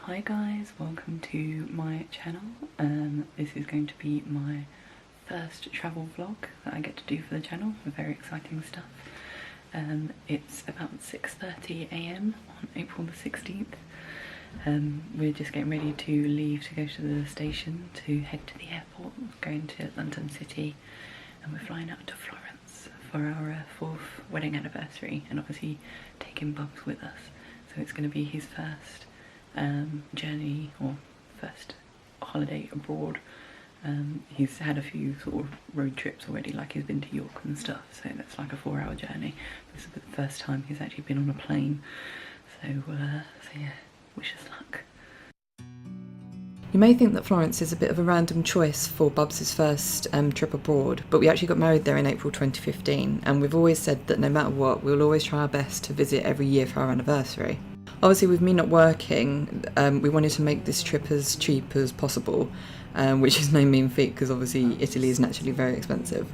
Hi guys, welcome to my channel. This is going to be my first travel vlog that I get to do for the channel. Very exciting stuff. It's about 6:30 AM on April the 16th. We're just getting ready to leave to go to the station to head to the airport. We're going to London City and we're flying out to Florence for our 4th wedding anniversary, and obviously taking Bubs with us. So it's going to be his first journey or first holiday abroad. He's had a few sort of road trips already, like he's been to York and stuff, so that's like a 4-hour journey. This is the first time he's actually been on a plane, so yeah, wish us luck. You may think that Florence is a bit of a random choice for Bubs' first trip abroad, but we actually got married there in April 2015, and we've always said that no matter what, we'll always try our best to visit every year for our anniversary. Obviously, with me not working, we wanted to make this trip as cheap as possible, which is no mean feat because obviously Italy is naturally very expensive.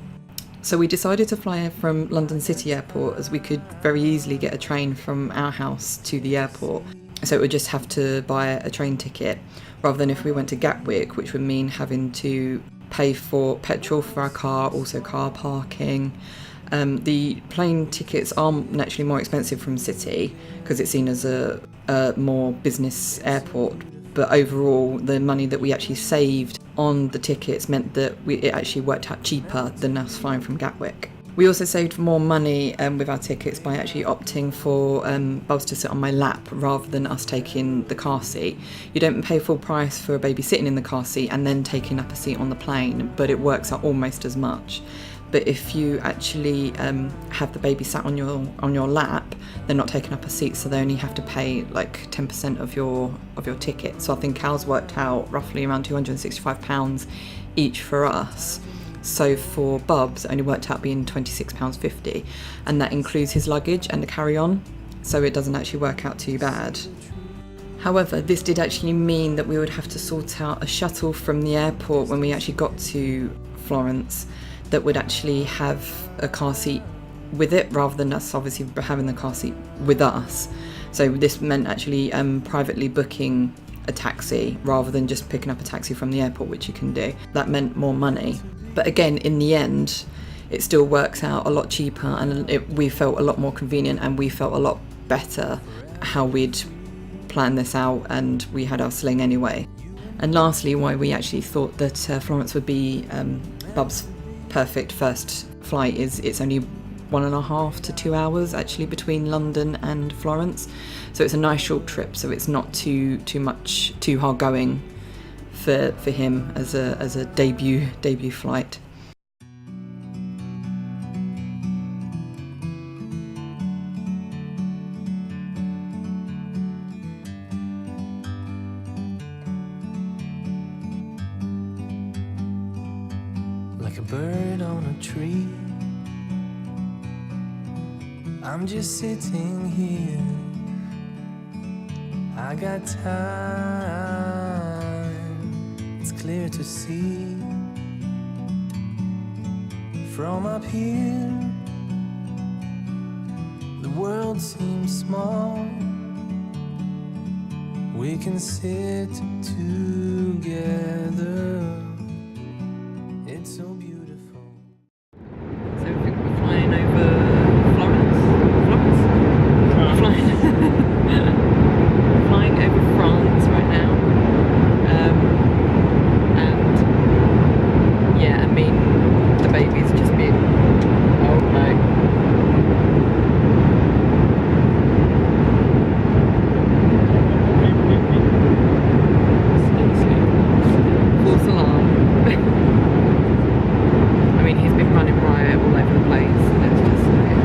So we decided to fly from London City Airport, as we could very easily get a train from our house to the airport. So it would just have to buy a train ticket, rather than if we went to Gatwick, which would mean having to pay for petrol for our car, also car parking. The plane tickets are naturally more expensive from City because it's seen as a more business airport, but overall the money that we actually saved on the tickets meant that it actually worked out cheaper than us flying from Gatwick. We also saved more money with our tickets by actually opting for Bubs to sit on my lap rather than us taking the car seat. You don't pay full price for a baby sitting in the car seat and then taking up a seat on the plane, but it works out almost as much. But if you actually have the baby sat on your lap, they're not taking up a seat, so they only have to pay like 10% of your ticket. So I think ours worked out roughly around £265 each for us. So for Bubs, it only worked out being £26.50, and that includes his luggage and the carry-on, so it doesn't actually work out too bad. However, this did actually mean that we would have to sort out a shuttle from the airport when we actually got to Florence that would actually have a car seat with it, rather than us obviously having the car seat with us. So this meant actually privately booking a taxi rather than just picking up a taxi from the airport, which you can do. That meant more money. But again, in the end, it still works out a lot cheaper, and we felt a lot more convenient, and we felt a lot better how we'd planned this out, and we had our sling anyway. And lastly, why we actually thought that Florence would be Bubs' perfect first flight is it's only 1.5 to 2 hours actually between London and Florence, so it's a nice short trip, so it's not too hard going for him as a debut flight. Like a bird on a tree, I'm just sitting here. I got time, it's clear to see. From up here, the world seems small. We can sit together. It's so beautiful. So I think we're flying over Florence. Flying over France right now. And yeah, I mean, the baby's just been, oh no. False alarm. I mean, he's been running riot all over the place, and it's just like,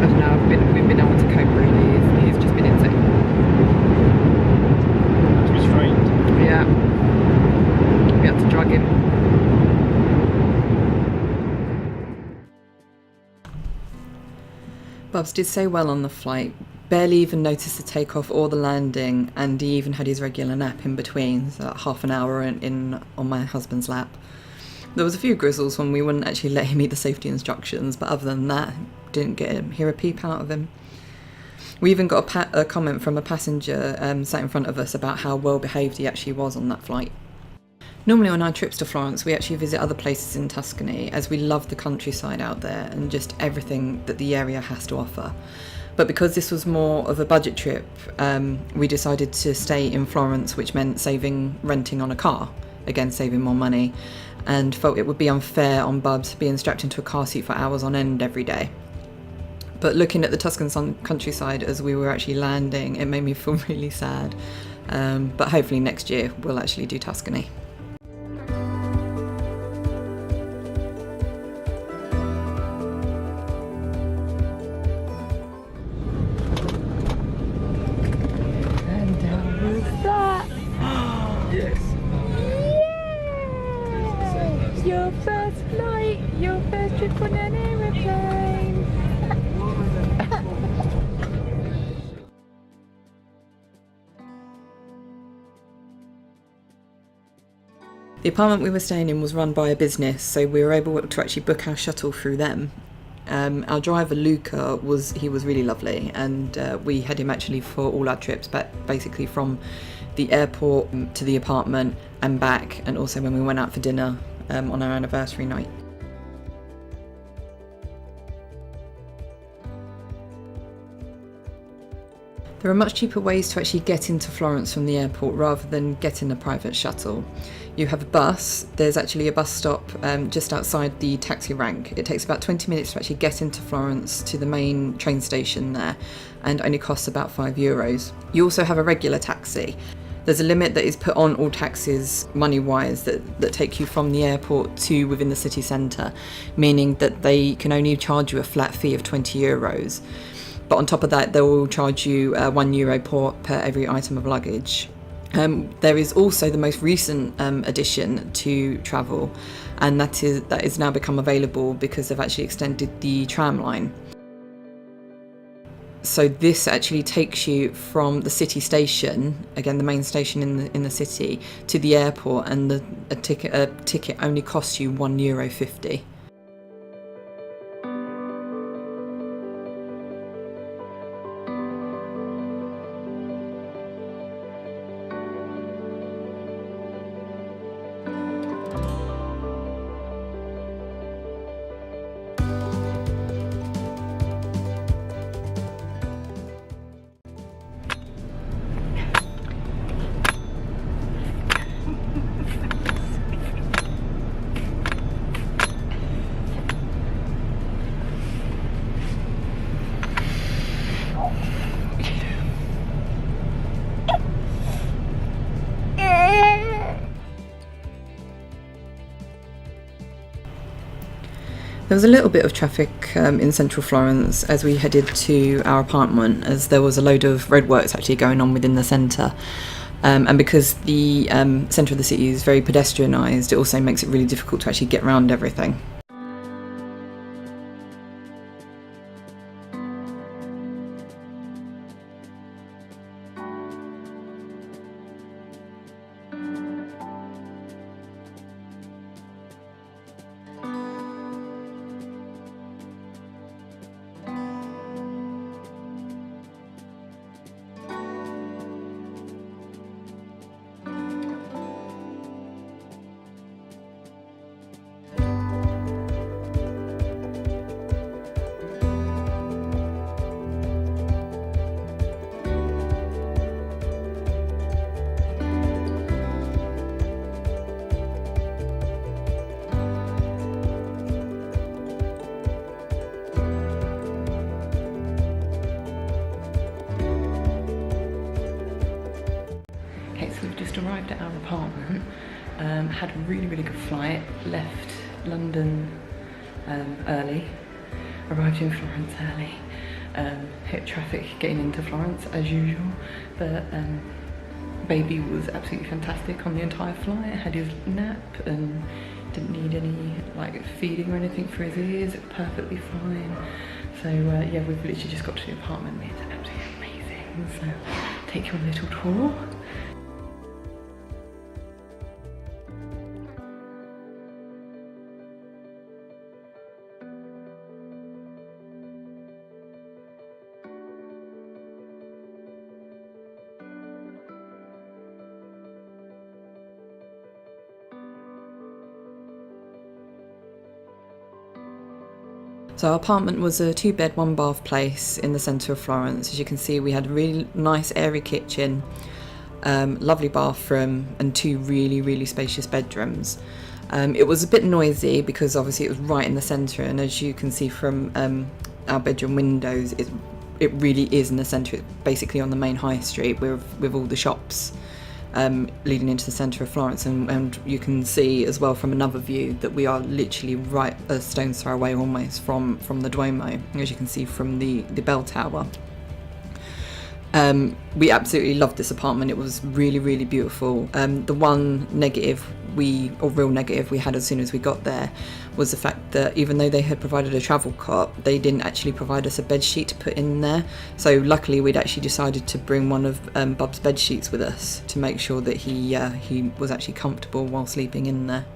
I don't know, we've been able to cope really. He's just been insane. Restrained. Yeah. We had to drug him. Bubs did so well on the flight. Barely even noticed the takeoff or the landing, and he even had his regular nap in between, so half an hour on my husband's lap. There was a few grizzles when we wouldn't actually let him eat the safety instructions, but other than that, didn't hear a peep out of him. We even got a comment from a passenger sat in front of us about how well behaved he actually was on that flight. Normally on our trips to Florence, we actually visit other places in Tuscany, as we love the countryside out there and just everything that the area has to offer. But because this was more of a budget trip, we decided to stay in Florence, which meant renting on a car, again saving more money, and felt it would be unfair on Bubs being strapped into a car seat for hours on end every day. But looking at the Tuscan countryside as we were actually landing, it made me feel really sad. But hopefully next year we'll actually do Tuscany. Your first flight, your first trip on an aeroplane. The apartment we were staying in was run by a business, so we were able to actually book our shuttle through them. Our driver Luca was really lovely, and we had him actually for all our trips, but basically from the airport to the apartment and back, and also when we went out for dinner on our anniversary night. There are much cheaper ways to actually get into Florence from the airport rather than getting a private shuttle. You have a bus. There's actually a bus stop just outside the taxi rank. It takes about 20 minutes to actually get into Florence to the main train station there, and only costs about €5. You also have a regular taxi. There's a limit that is put on all taxis money-wise that take you from the airport to within the city centre, meaning that they can only charge you a flat fee of €20. But on top of that, they will charge you €1 per every item of luggage. There is also the most recent addition to travel, and that is now become available because they've actually extended the tram line. So this actually takes you from the city station, again the main station in the city, to the airport, and a ticket only costs you €1.50. There was a little bit of traffic in central Florence as we headed to our apartment, as there was a load of roadworks actually going on within the centre. And because the centre of the city is very pedestrianised, it also makes it really difficult to actually get around everything. Okay, so we've just arrived at our apartment, had a really good flight, left London early, arrived in Florence early, hit traffic getting into Florence as usual, but baby was absolutely fantastic on the entire flight, had his nap and didn't need any like feeding or anything for his ears, perfectly fine. So yeah, we've literally just got to the apartment. It's absolutely amazing, so take you on a little tour. So our apartment was a 2-bed, 1-bath place in the centre of Florence. As you can see, we had a really nice airy kitchen, lovely bathroom and 2 really spacious bedrooms. It was a bit noisy because obviously it was right in the centre, and as you can see from our bedroom windows, it really is in the centre. It's basically on the main high street with all the shops leading into the centre of Florence, and you can see as well from another view that we are literally right a stone's throw away almost from the Duomo, as you can see from the bell tower. We absolutely loved this apartment. It was really beautiful. The one real negative we had as soon as we got there was the fact that even though they had provided a travel cot, they didn't actually provide us a bed sheet to put in there. So luckily we'd actually decided to bring one of Bubs' bed sheets with us to make sure that he was actually comfortable while sleeping in there.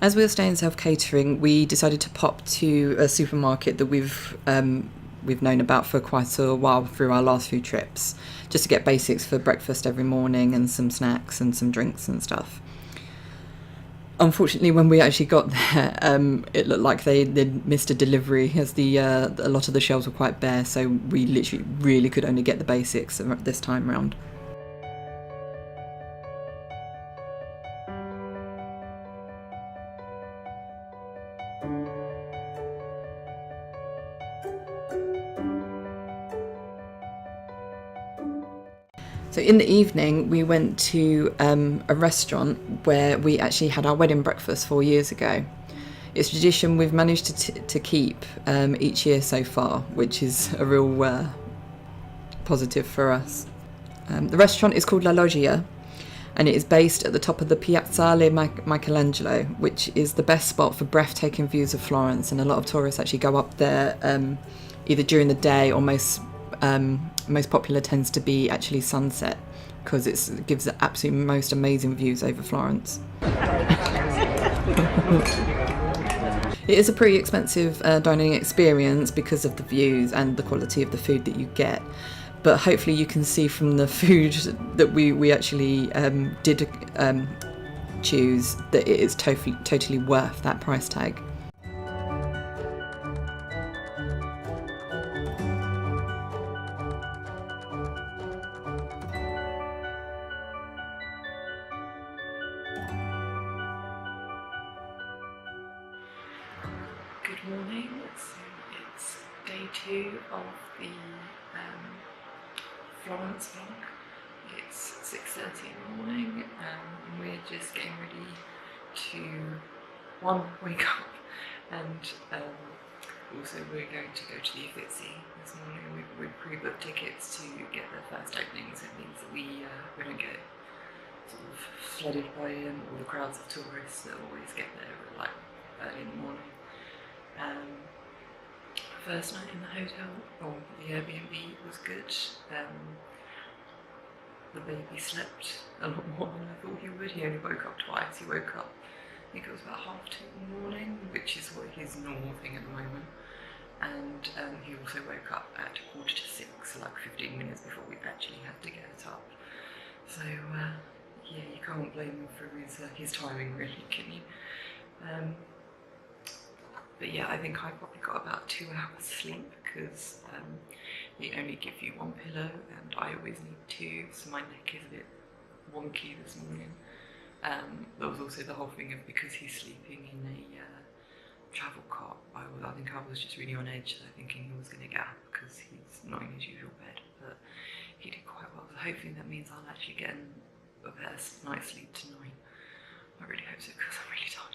As we were staying self-catering, we decided to pop to a supermarket that we've known about for quite a while through our last few trips, just to get basics for breakfast every morning and some snacks and some drinks and stuff. Unfortunately, when we actually got there, it looked like they'd missed a delivery, as a lot of the shelves were quite bare, so we literally really could only get the basics this time round. So in the evening, we went to a restaurant where we actually had our wedding breakfast 4 years ago. It's a tradition we've managed to keep each year so far, which is a real positive for us. The restaurant is called La Loggia, and it is based at the top of the Piazzale Michelangelo, which is the best spot for breathtaking views of Florence, and a lot of tourists actually go up there either during the day, or most popular tends to be actually sunset, because it gives the absolute most amazing views over Florence. It is a pretty expensive dining experience because of the views and the quality of the food that you get, but hopefully you can see from the food that we actually did choose that it is totally worth that price tag. Good morning, so it's day 2 of the Florence vlog. It's 6:30 in the morning and we're just getting ready to wake up, and also we're going to go to the Uffizi this morning. We pre-booked tickets to get the first openings. It means that we don't get sort of flooded by all the crowds of tourists that always get there like early in the morning. First night in the hotel, or the Airbnb, was good. The baby slept a lot more than I thought he would. He only woke up twice. He woke up, I think it was about 2:30 in the morning, which is what his normal thing at the moment. And he also woke up at 5:45, like 15 minutes before we actually had to get up. So yeah, you can't blame him for his timing, really, can you? But yeah, I think I probably got about 2 hours sleep because they only give you 1 pillow and I always need 2, so my neck is a bit wonky this morning. There was also the whole thing of, because he's sleeping in a travel cot, I think I was just really on edge, thinking he was going to get up because he's not in his usual bed, but he did quite well. So hopefully that means I'll actually get a better night's sleep tonight. I really hope so, because I'm really tired.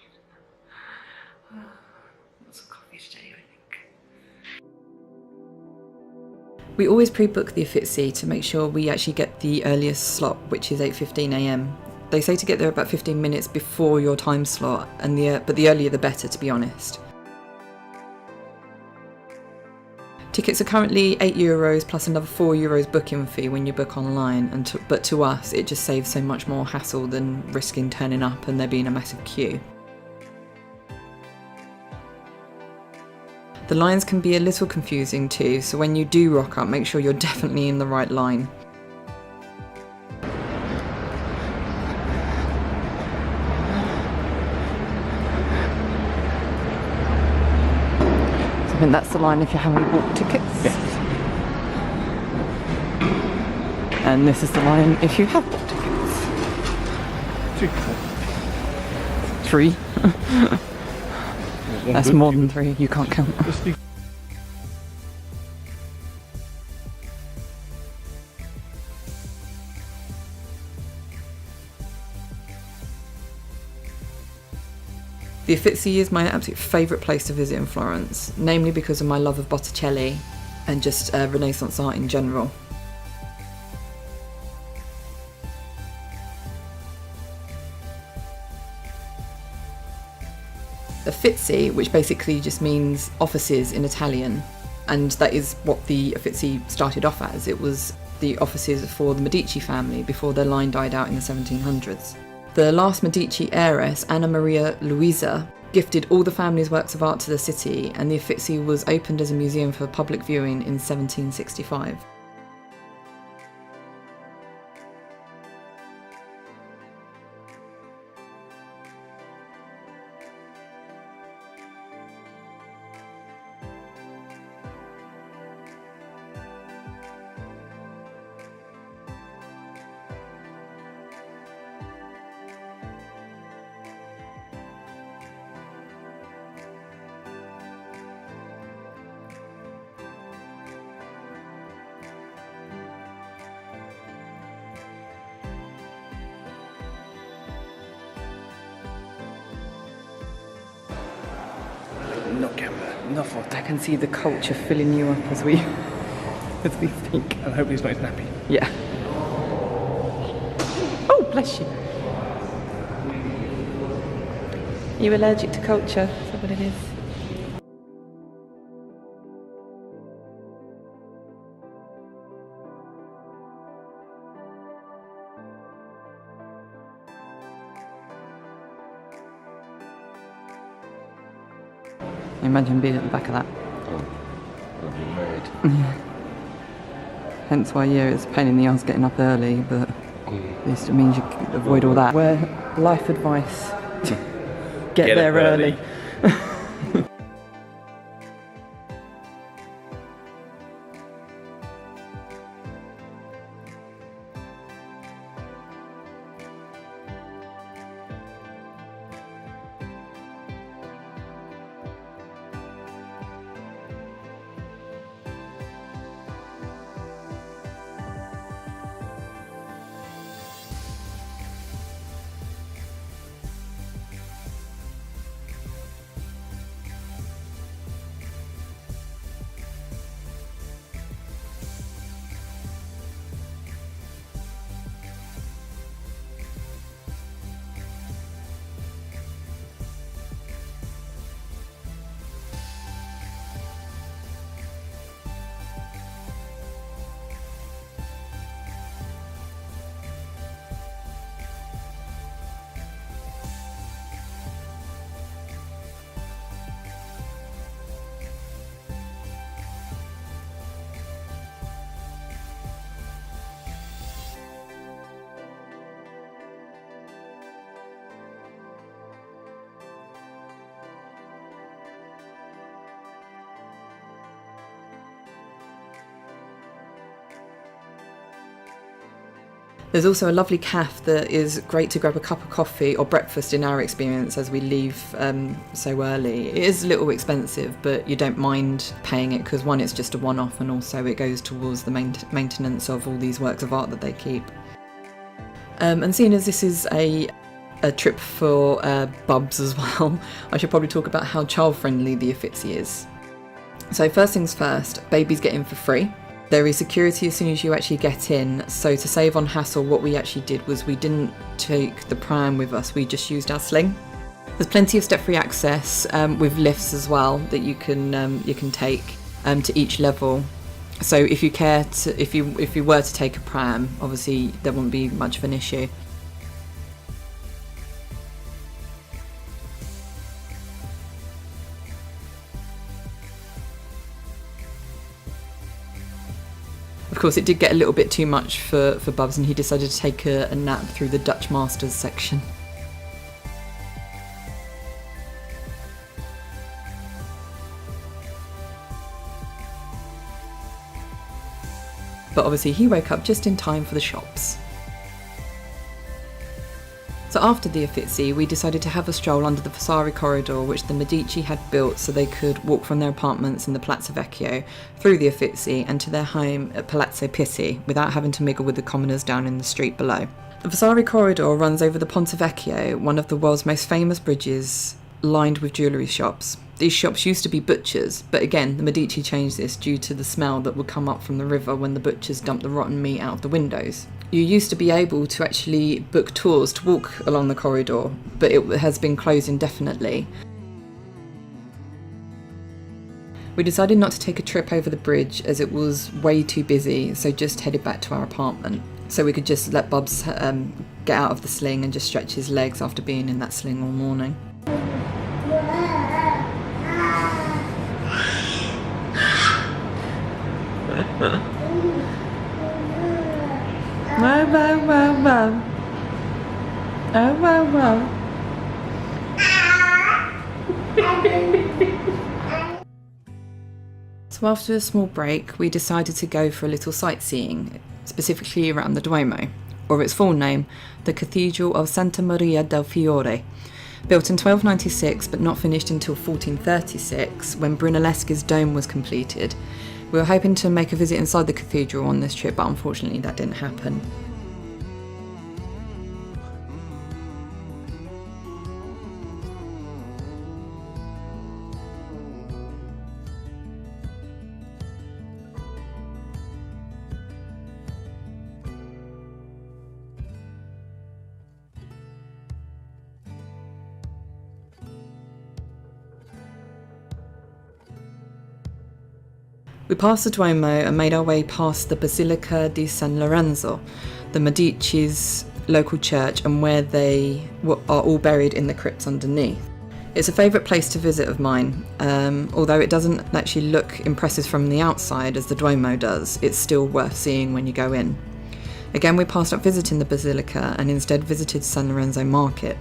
Some coffee today, I think. We always pre-book the Uffizi to make sure we actually get the earliest slot, which is 8:15 AM. They say to get there about 15 minutes before your time slot, and but the earlier the better, to be honest. Tickets are currently €8 plus another €4 booking fee when you book online, but to us it just saves so much more hassle than risking turning up and there being a massive queue. The lines can be a little confusing too, so when you do rock up, make sure you're definitely in the right line. So I think that's the line if you have any walk tickets. Yes. And this is the line if you have walk tickets. 3. 3? That's more than 3, you can't count. The Uffizi is my absolute favourite place to visit in Florence, namely because of my love of Botticelli and just Renaissance art in general. Uffizi, which basically just means offices in Italian, and that is what the Uffizi started off as. It was the offices for the Medici family before their line died out in the 1700s. The last Medici heiress, Anna Maria Luisa, gifted all the family's works of art to the city, and the Uffizi was opened as a museum for public viewing in 1765. Not camera, not photo. I can see the culture filling you up as we speak. And hopefully it's not his nappy. Yeah. Oh, bless you. Are you allergic to culture? Is that what it is? Imagine being at the back of that. Oh, I'll be married. Hence why, yeah, it's a pain in the arse getting up early, but at least it means you can avoid all that. Where life advice, get there early. There's also a lovely cafe that is great to grab a cup of coffee or breakfast in our experience as we leave so early. It is a little expensive, but you don't mind paying it because one, it's just a one-off, and also it goes towards the maintenance of all these works of art that they keep. And seeing as this is a trip for Bubs as well, I should probably talk about how child-friendly the Uffizi is. So first things first, babies get in for free. There is security as soon as you actually get in, so to save on hassle, what we actually did was we didn't take the pram with us, we just used our sling. There's plenty of step-free access with lifts as well that you can take to each level. So if you care to, if you were to take a pram, obviously there wouldn't be much of an issue. Of course, it did get a little bit too much for Bubs, and he decided to take a nap through the Dutch Masters section. But obviously he woke up just in time for the shops. So after the Uffizi, we decided to have a stroll under the Vasari corridor, which the Medici had built so they could walk from their apartments in the Palazzo Vecchio through the Uffizi and to their home at Palazzo Pitti without having to mingle with the commoners down in the street below. The Vasari corridor runs over the Ponte Vecchio, one of the world's most famous bridges, lined with jewellery shops. These shops used to be butchers, but again, the Medici changed this due to the smell that would come up from the river when the butchers dumped the rotten meat out of the windows. You used to be able to actually book tours to walk along the corridor, but it has been closed indefinitely. We decided not to take a trip over the bridge as it was way too busy, so just headed back to our apartment. So we could just let Bubs get out of the sling and just stretch his legs after being in that sling all morning. Wow, wow, wow, wow. Oh, wow, wow. So after a small break, we decided to go for a little sightseeing, specifically around the Duomo, or its full name, the Cathedral of Santa Maria del Fiore. Built in 1296 but not finished until 1436, when Brunelleschi's dome was completed. We were hoping to make a visit inside the cathedral on this trip, but unfortunately that didn't happen. We passed the Duomo and made our way past the Basilica di San Lorenzo, the Medici's local church, and where they are all buried in the crypts underneath. It's a favourite place to visit of mine, although it doesn't actually look impressive from the outside as the Duomo does. It's still worth seeing when you go in. Again, we passed up visiting the Basilica and instead visited San Lorenzo Market.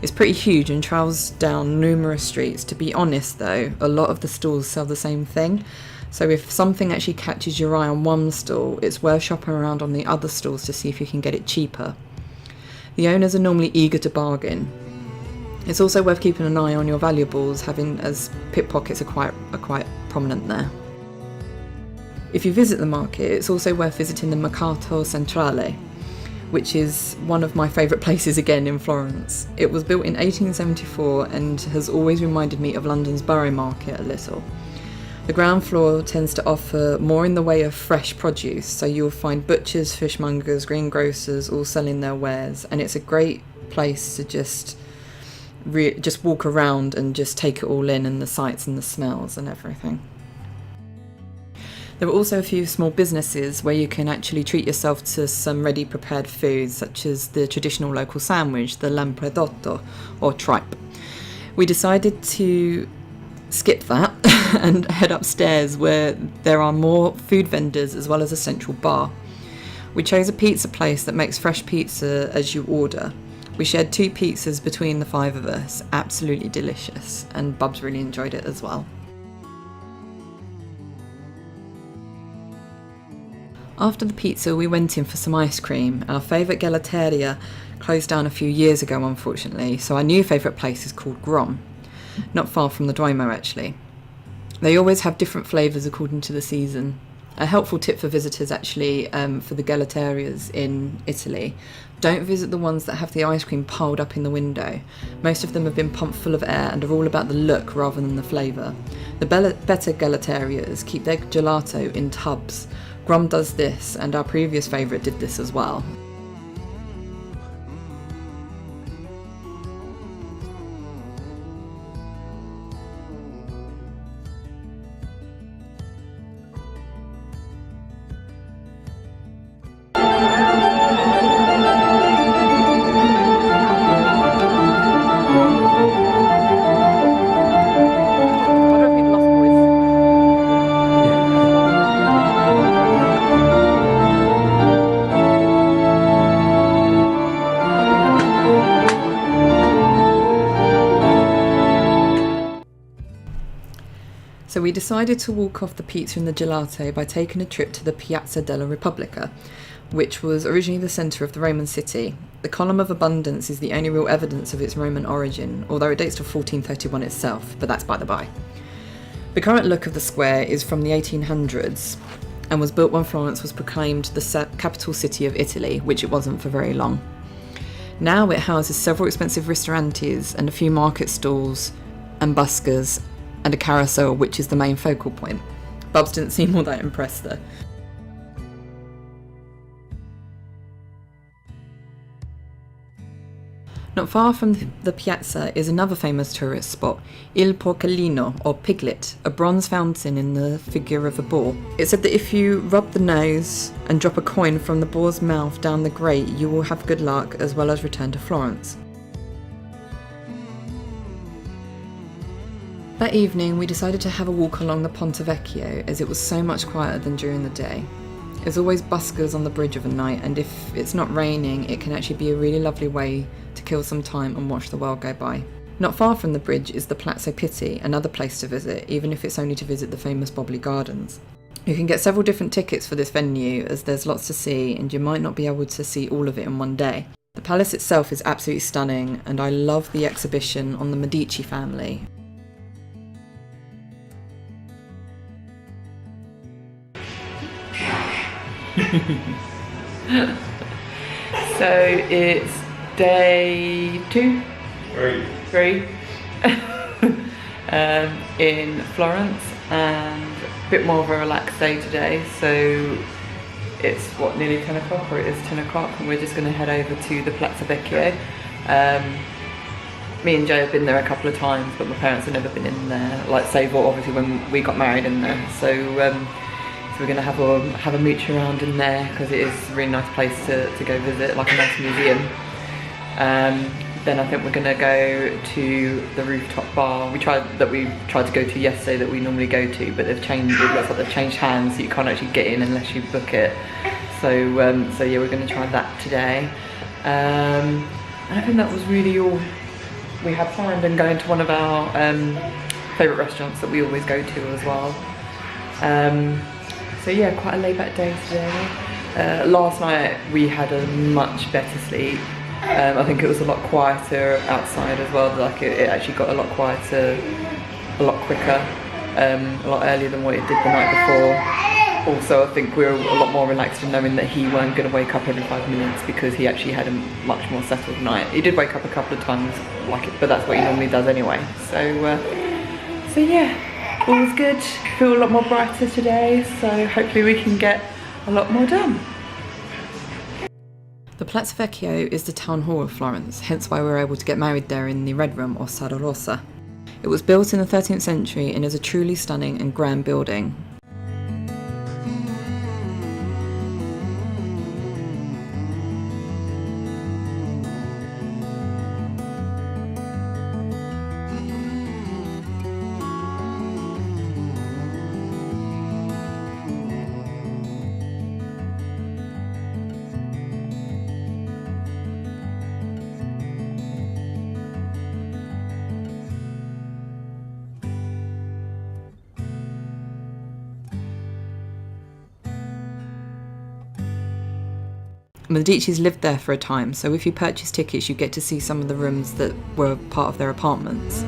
It's pretty huge and travels down numerous streets. To be honest though, a lot of the stalls sell the same thing. So if something actually catches your eye on one stall, it's worth shopping around on the other stalls to see if you can get it cheaper. The owners are normally eager to bargain. It's also worth keeping an eye on your valuables, as pickpockets are quite prominent there. If you visit the market, it's also worth visiting the Mercato Centrale, which is one of my favourite places again in Florence. It was built in 1874 and has always reminded me of London's Borough Market a little. The ground floor tends to offer more in the way of fresh produce, so you'll find butchers, fishmongers, greengrocers all selling their wares, and it's a great place to just walk around and just take it all in, and the sights and the smells and everything. There are also a few small businesses where you can actually treat yourself to some ready prepared foods, such as the traditional local sandwich, the lampredotto or tripe. We decided to skip that and head upstairs where there are more food vendors as well as a central bar. We chose a pizza place that makes fresh pizza as you order. We shared 2 pizzas between the 5 of us, absolutely delicious, and Bubs really enjoyed it as well. After the pizza we went in for some ice cream. Our favourite gelateria closed down a few years ago unfortunately, so our new favourite place is called Grom. Not far from the Duomo actually. They always have different flavours according to the season. A helpful tip for visitors actually for the gelaterias in Italy: don't visit the ones that have the ice cream piled up in the window. Most of them have been pumped full of air and are all about the look rather than the flavour. The better gelaterias keep their gelato in tubs. Grom does this, and our previous favourite did this as well. we decided to walk off the pizza and the gelato by taking a trip to the Piazza della Repubblica, which was originally the centre of the Roman city. The Column of Abundance is the only real evidence of its Roman origin, although it dates to 1431 itself, but that's by the by. The current look of the square is from the 1800s and was built when Florence was proclaimed the capital city of Italy, which it wasn't for very long. Now it houses several expensive ristorantes and a few market stalls and buskers and a carousel, which is the main focal point. Bubs didn't seem all that impressed though. Not far from the piazza is another famous tourist spot, Il Porcellino, or Piglet, a bronze fountain in the figure of a boar. It's said that if you rub the nose and drop a coin from the boar's mouth down the grate, you will have good luck as well as return to Florence. That evening, we decided to have a walk along the Ponte Vecchio as it was so much quieter than during the day. There's always buskers on the bridge of a night, and if it's not raining, it can actually be a really lovely way to kill some time and watch the world go by. Not far from the bridge is the Palazzo Pitti, another place to visit, even if it's only to visit the famous Bobbly Gardens. You can get several different tickets for this venue, as there's lots to see, and you might not be able to see all of it in one day. The palace itself is absolutely stunning, and I love the exhibition on the Medici family. So it's day 2? 3. In Florence, and a bit more of a relaxed day today. So it's nearly 10 o'clock, or it is 10 o'clock, and we're just going to head over to the Palazzo Vecchio. Me and Joe have been there a couple of times, but my parents have never been in there. Like Sable, obviously, when we got married in there. So we're going to have a mooch around in there, because it is a really nice place to go visit, like a nice museum. Then I think we're going to go to the rooftop bar we tried to go to yesterday, that we normally go to, but it looks like they've changed hands, so you can't actually get in unless you book it. So yeah, we're going to try that today. And I think that was really all we had planned, and going to one of our favourite restaurants that we always go to as well. So yeah, quite a laid back day today. Last night we had a much better sleep. I think it was a lot quieter outside as well. Like it actually got a lot quieter, a lot quicker, a lot earlier than what it did the night before. Also, I think we were a lot more relaxed in knowing that he weren't going to wake up every 5 minutes, because he actually had a much more settled night. He did wake up a couple of times, but that's what he normally does anyway. So yeah, all was good. Feel a lot more brighter today, so hopefully we can get a lot more done. The Palazzo Vecchio is the town hall of Florence, hence why we were able to get married there in the Red Room, or Sala Rossa. It was built in the 13th century and is a truly stunning and grand building. Medici's lived there for a time, so if you purchase tickets you get to see some of the rooms that were part of their apartments.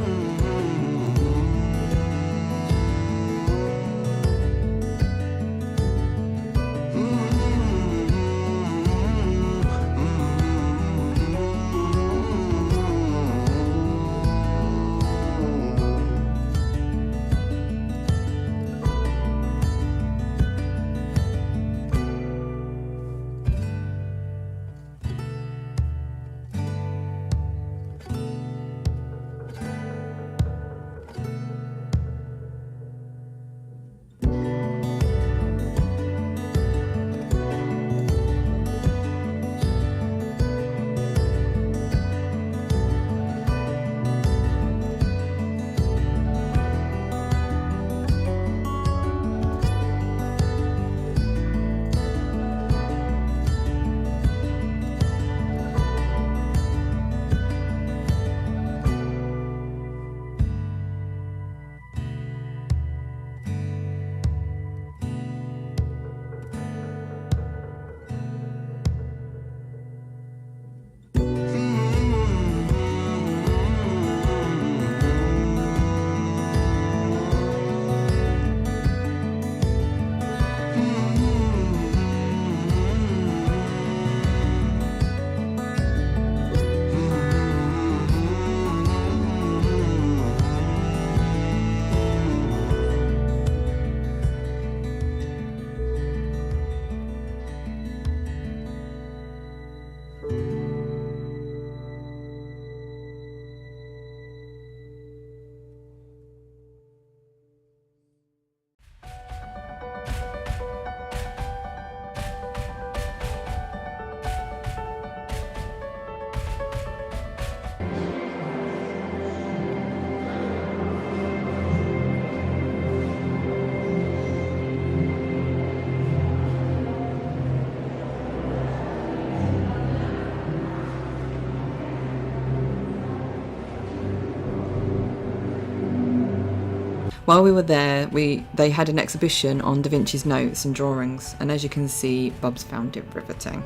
While we were there, they had an exhibition on Da Vinci's notes and drawings, and as you can see, Bubs found it riveting.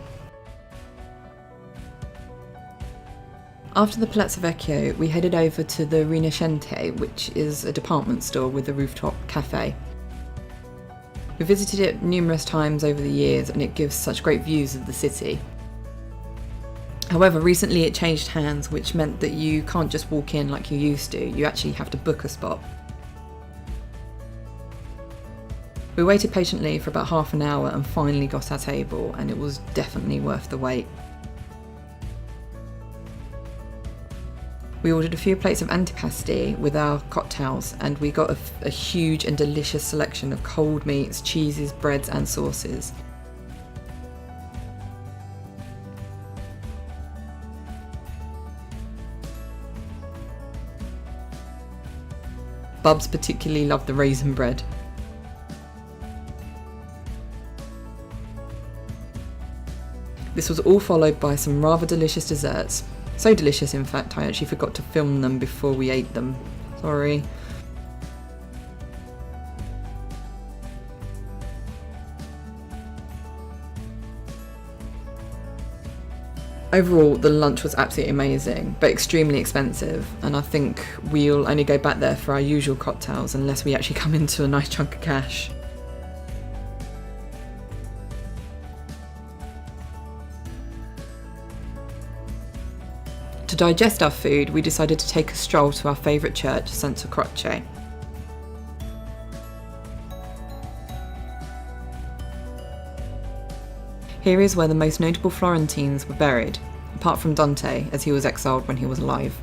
After the Palazzo Vecchio, we headed over to the Rinascente, which is a department store with a rooftop cafe. We visited it numerous times over the years and it gives such great views of the city. However, recently it changed hands, which meant that you can't just walk in like you used to, you actually have to book a spot. We waited patiently for about half an hour and finally got our table, and it was definitely worth the wait. We ordered a few plates of antipasti with our cocktails, and we got a huge and delicious selection of cold meats, cheeses, breads and sauces. Bubs particularly loved the raisin bread. This was all followed by some rather delicious desserts. So delicious, in fact, I actually forgot to film them before we ate them. Sorry. Overall, the lunch was absolutely amazing, but extremely expensive, and I think we'll only go back there for our usual cocktails unless we actually come into a nice chunk of cash. To digest our food, we decided to take a stroll to our favourite church, Santa Croce. Here is where the most notable Florentines were buried, apart from Dante, as he was exiled when he was alive.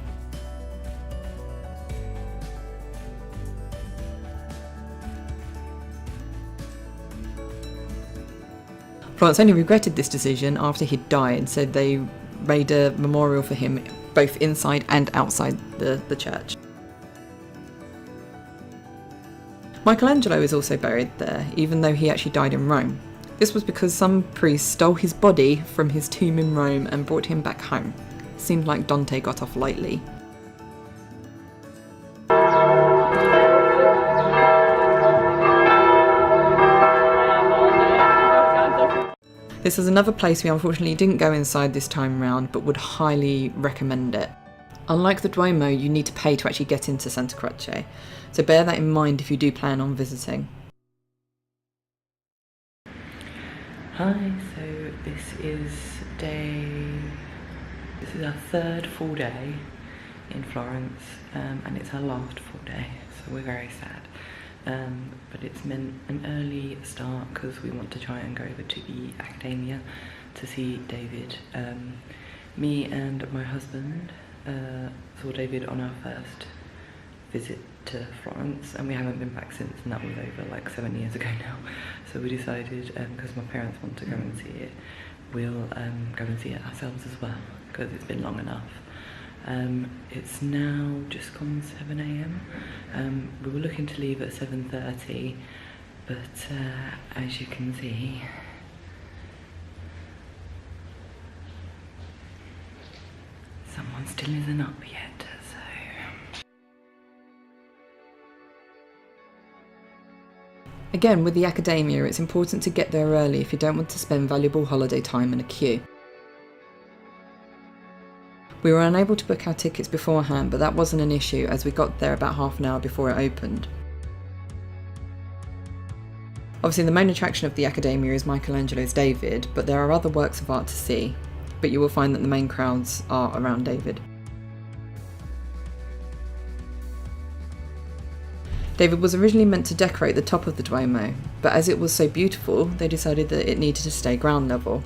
Florence only regretted this decision after he'd died, so they made a memorial for him both inside and outside the church. Michelangelo is also buried there, even though he actually died in Rome. This was because some priest stole his body from his tomb in Rome and brought him back home. Seemed like Dante got off lightly. This is another place we unfortunately didn't go inside this time round, but would highly recommend it. Unlike the Duomo, you need to pay to actually get into Santa Croce, so bear that in mind if you do plan on visiting. Hi, so this is our third full day in Florence, and it's our last full day, so we're very sad. But it's meant an early start because we want to try and go over to the Academia to see David. Me and my husband saw David on our first visit to Florence, and we haven't been back since, and that was over like 7 years ago now. So we decided, because my parents want to go and see it, we'll go and see it ourselves as well, because it's been long enough. It's now just gone 7 AM. We were looking to leave at 7:30, but as you can see, someone still isn't up yet, so... Again, with the Academia, it's important to get there early if you don't want to spend valuable holiday time in a queue. We were unable to book our tickets beforehand, but that wasn't an issue as we got there about half an hour before it opened. Obviously the main attraction of the Academia is Michelangelo's David, but there are other works of art to see, but you will find that the main crowds are around David. David was originally meant to decorate the top of the Duomo, but as it was so beautiful, they decided that it needed to stay ground level.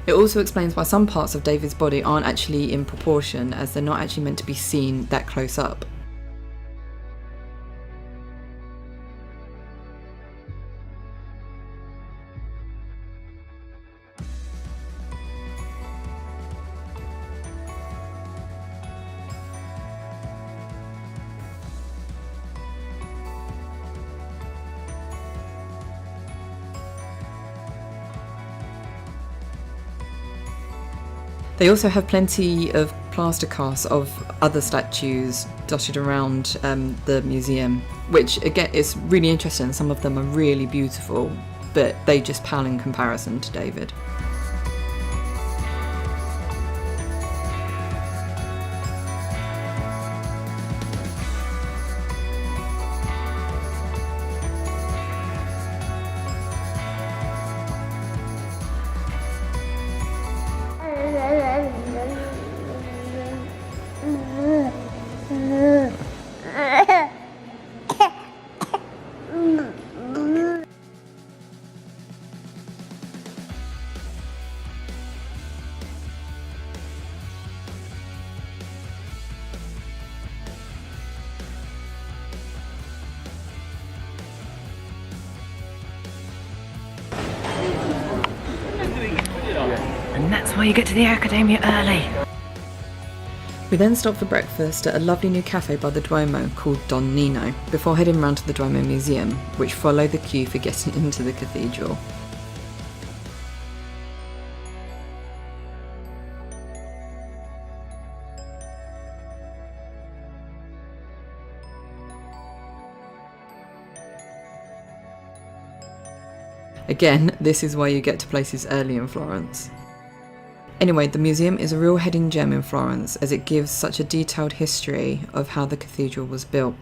It also explains why some parts of David's body aren't actually in proportion, as they're not actually meant to be seen that close up. They also have plenty of plaster casts of other statues dotted around the museum, which again is really interesting. Some of them are really beautiful, but they just pale in comparison to David. And that's why you get to the Academia early. We then stopped for breakfast at a lovely new cafe by the Duomo called Don Nino, before heading round to the Duomo Museum, which followed the queue for getting into the cathedral. Again, this is why you get to places early in Florence. Anyway, the museum is a real hidden gem in Florence, as it gives such a detailed history of how the cathedral was built.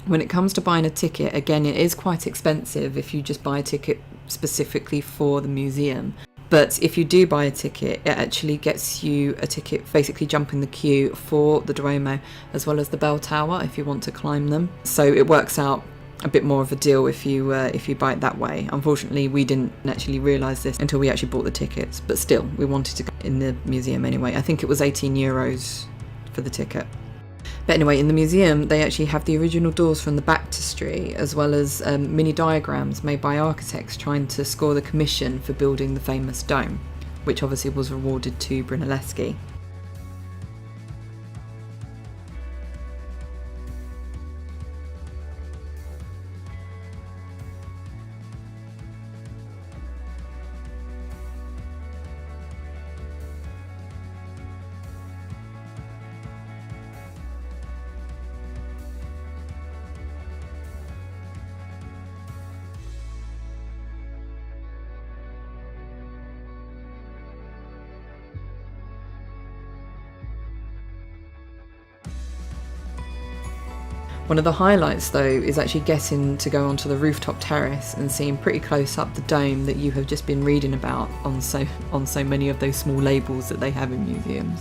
When it comes to buying a ticket, again, it is quite expensive if you just buy a ticket specifically for the museum. But if you do buy a ticket, it actually gets you a ticket basically jumping the queue for the Duomo, as well as the bell tower if you want to climb them. So it works out a bit more of a deal if you buy it that way. Unfortunately, we didn't actually realise this until we actually bought the tickets, but still, we wanted to go in the museum anyway. I think it was €18 for the ticket. But anyway, in the museum, they actually have the original doors from the baptistry, as well as mini diagrams made by architects trying to score the commission for building the famous dome, which obviously was awarded to Brunelleschi. One of the highlights though is actually getting to go onto the rooftop terrace and seeing pretty close up the dome that you have just been reading about on so many of those small labels that they have in museums.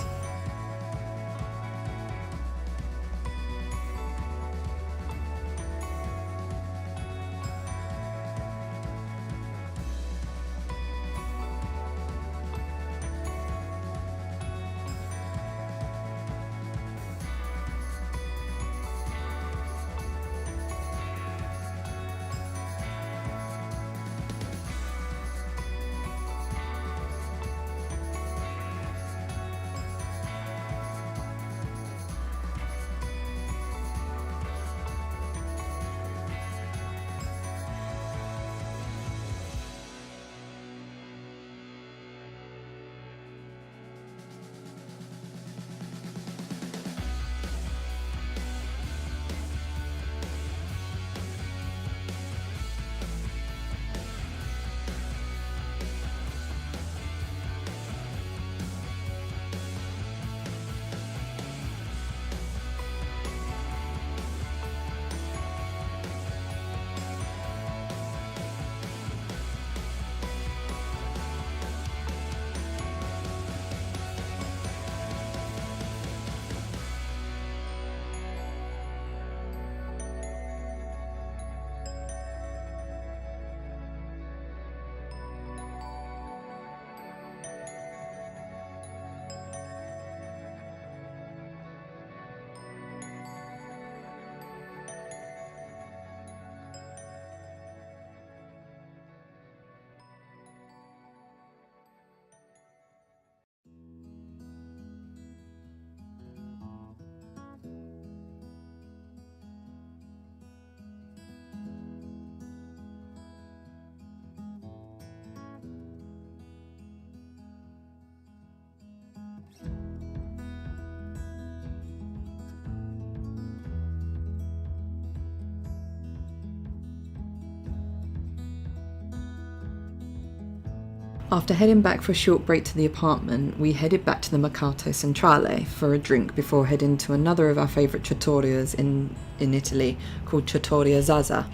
After heading back for a short break to the apartment, we headed back to the Mercato Centrale for a drink before heading to another of our favourite trattorias in Italy called Trattoria Zaza.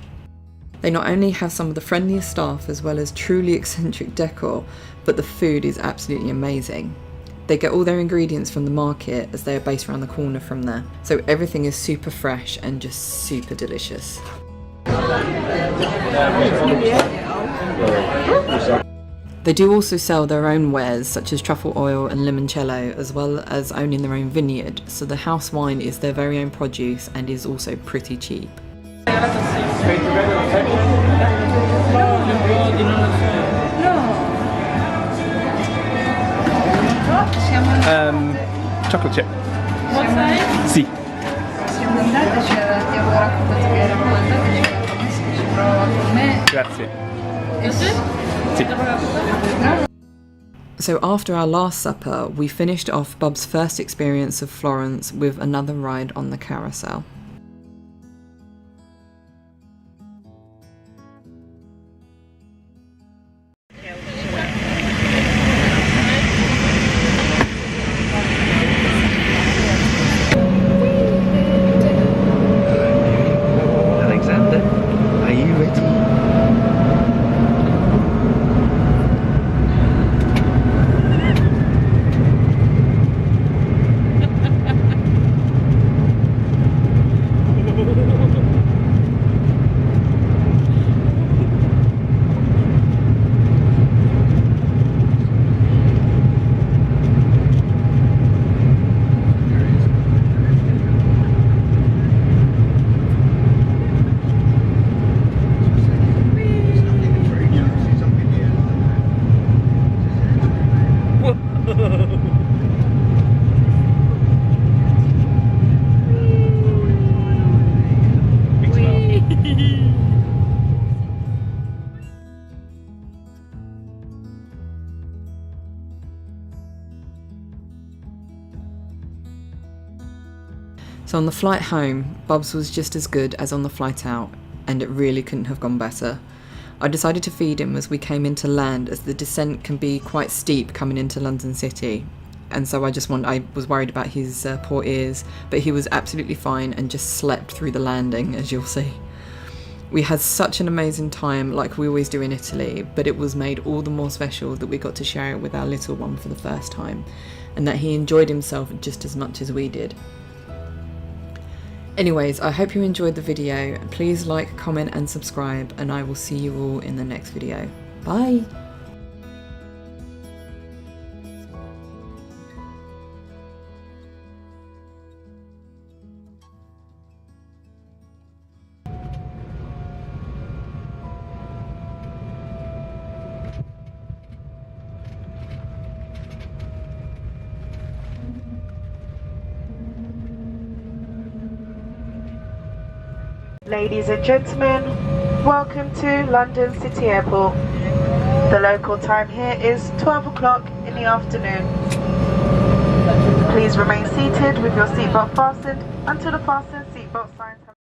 They not only have some of the friendliest staff as well as truly eccentric decor, but the food is absolutely amazing. They get all their ingredients from the market as they are based around the corner from there, so everything is super fresh and just super delicious. They do also sell their own wares such as truffle oil and limoncello, as well as owning their own vineyard, so the house wine is their very own produce and is also pretty cheap. Chocolate chip. What size? Sì. Siamo andati, ci avevo raccontato che era mandato, ci prova con me. Grazie. E tu? Sì. So after our last supper, we finished off Bubs' first experience of Florence with another ride on the carousel. Alexander, are you ready? So on the flight home, Bubs was just as good as on the flight out, and it really couldn't have gone better. I decided to feed him as we came into land, as the descent can be quite steep coming into London City, and so I was worried about his poor ears, but he was absolutely fine and just slept through the landing, as you'll see. We had such an amazing time, like we always do in Italy, but it was made all the more special that we got to share it with our little one for the first time, and that he enjoyed himself just as much as we did. Anyways, I hope you enjoyed the video. Please like, comment and subscribe, and I will see you all in the next video. Bye! Ladies and gentlemen, welcome to London City Airport. The local time here is 12 o'clock in the afternoon. Please remain seated with your seatbelt fastened until the fasten seatbelt signs have